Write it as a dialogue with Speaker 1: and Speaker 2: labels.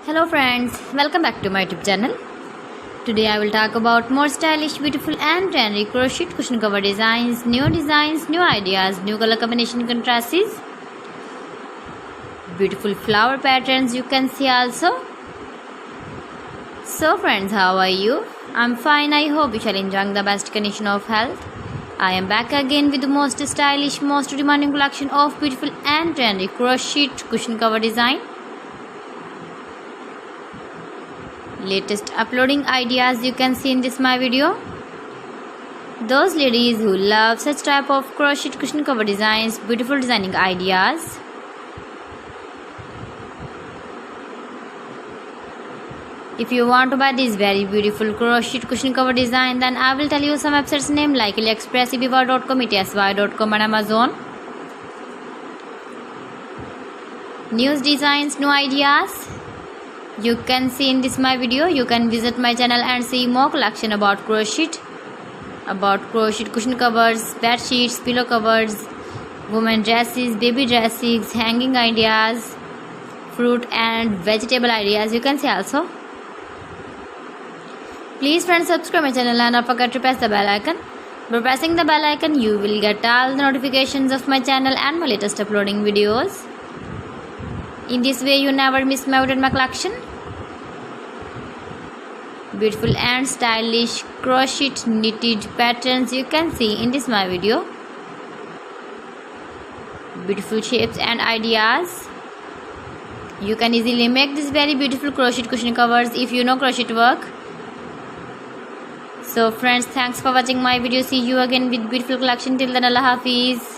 Speaker 1: Hello friends, welcome back to my YouTube channel. Today I will talk about more stylish, beautiful and trendy crochet cushion cover designs, new ideas, new color combination contrasts, beautiful flower patterns you can see also. So friends, how are you? I'm fine. I hope you shall enjoy the best condition of health. I am back again with the most stylish, most demanding collection of beautiful and trendy crochet cushion cover design. Latest uploading ideas you can see in this my video. Those ladies who love such type of crochet cushion cover designs, beautiful designing ideas. If you want to buy this very beautiful crochet cushion cover design, then I will tell you some websites name like AliExpress, eBay.com, etsy.com and Amazon. New designs, new ideas you can see in this my video. You can visit my channel and see more collection about crochet cushion covers, bed sheets, pillow covers, women dresses, baby dresses, hanging ideas, fruit and vegetable ideas you can see also. Please friends, subscribe my channel and don't forget to press the bell icon. By pressing the bell icon you will get all the notifications of my channel and my latest uploading videos. In this way you never miss my collection. Beautiful and stylish crochet knitted patterns you can see in this my video. Beautiful shapes and ideas. You can easily make this very beautiful crochet cushion covers if you know crochet work. So friends, thanks for watching my video. See you again with beautiful collection. Till then, Allah Hafiz.